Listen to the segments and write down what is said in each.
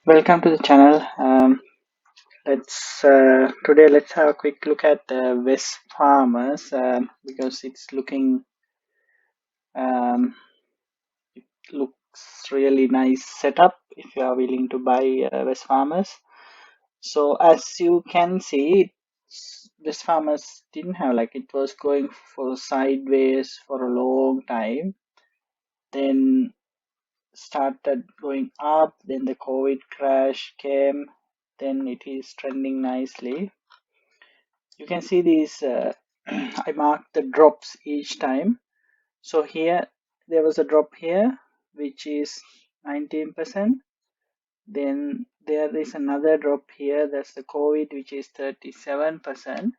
Welcome to the channel. Let's have a quick look at Wesfarmers because it's looks really nice setup if you are willing to buy Wesfarmers. So as you can see, Wesfarmers didn't have, like, it was going for sideways for a long time, then started going up, then the COVID crash came, then it is trending nicely. You can see these I marked the drops each time. So here there was a drop here which is 19%. Then there is another drop here, that's the COVID, which is 37%.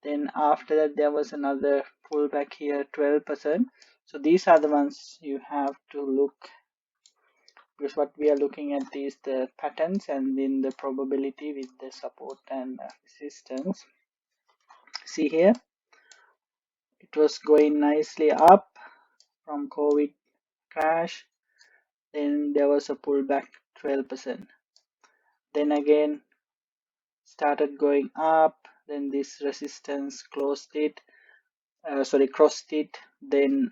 Then after that there was another pullback here, 12%. So these are the ones you have to look, because what we are looking at is the patterns and then the probability with the support and resistance. See here, it was going nicely up from COVID crash, then there was a pullback 12%, then again started going up, then this resistance crossed it, then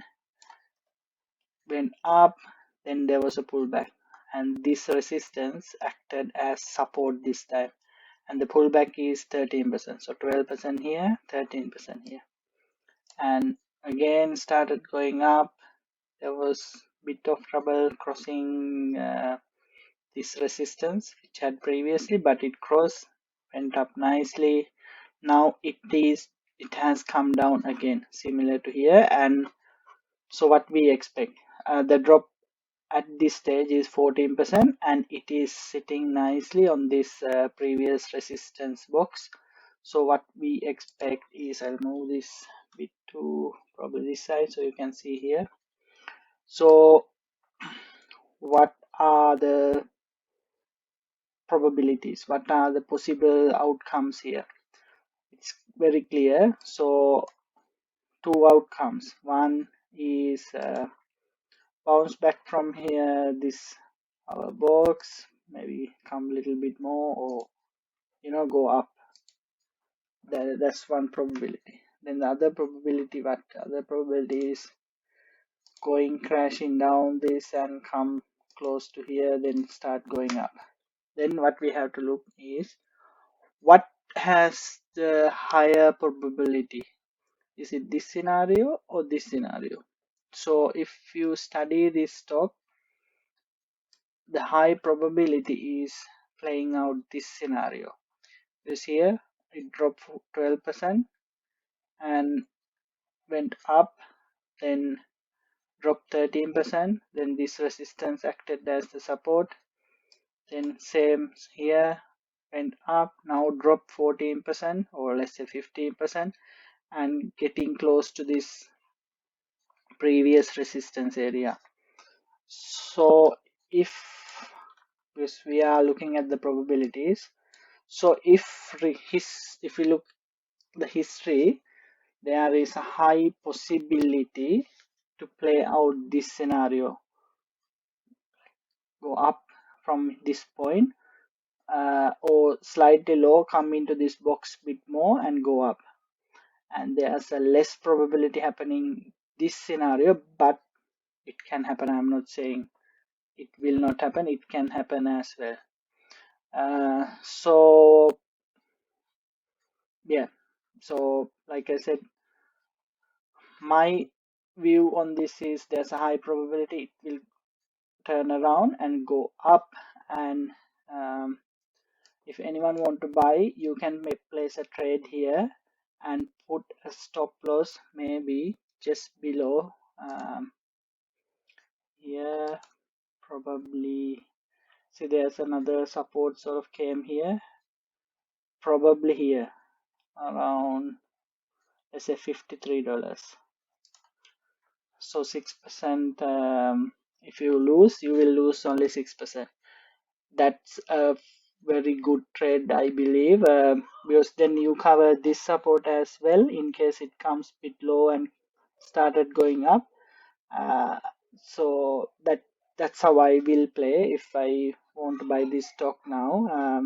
went up, then there was a pullback, and this resistance acted as support this time, and the pullback is 13%, so 12% here, 13% here, and again started going up. There was bit of trouble crossing this resistance which had previously, but it crossed, went up nicely. Now it has come down again, similar to here. And so what we expect, the drop at this stage is 14%, and it is sitting nicely on this previous resistance box. So what we expect is, I'll move this bit to probably this side so you can see here. So what are the probabilities, what are the possible outcomes here? It's very clear. So two outcomes, one is bounce back from here, this our box, maybe come a little bit more, or go up. That's one probability. Then the other probability, is going crashing down this and come close to here, then start going up. Then what we have to look is, what has the higher probability? Is it this scenario or this scenario? So if you study this stock, the high probability is playing out this scenario. This here, it dropped 12% and went up, then dropped 13%, then this resistance acted as the support, then same here, went up, now dropped 14%, or let's say 15%, and getting close to this previous resistance area. So if we are looking at the probabilities, so if we look the history, there is a high possibility to play out this scenario, go up from this point, or slightly low, come into this box bit more and go up. And there's a less probability happening this scenario, but it can happen. I'm not saying it will not happen, it can happen as well. So yeah, so like I said, my view on this is there's a high probability it will turn around and go up. And if anyone want to buy, you can place a trade here and put a stop loss maybe just below here, probably. See, there's another support sort of came here, probably here around, let's say, $53. So 6%, if you lose, you will lose only 6%. That's a very good trade, I believe, because then you cover this support as well in case it comes bit low and started going up. So that's how I will play if I want to buy this stock now.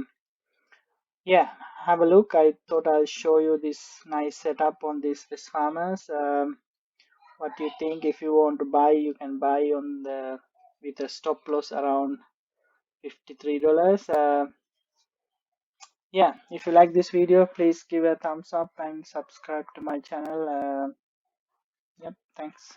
Yeah, have a look. I thought I'll show you this nice setup on this Wesfarmers. What do you think? If you want to buy, you can buy on the with a stop loss around $53. Yeah, if you like this video, please give a thumbs up and subscribe to my channel. Yep, thanks.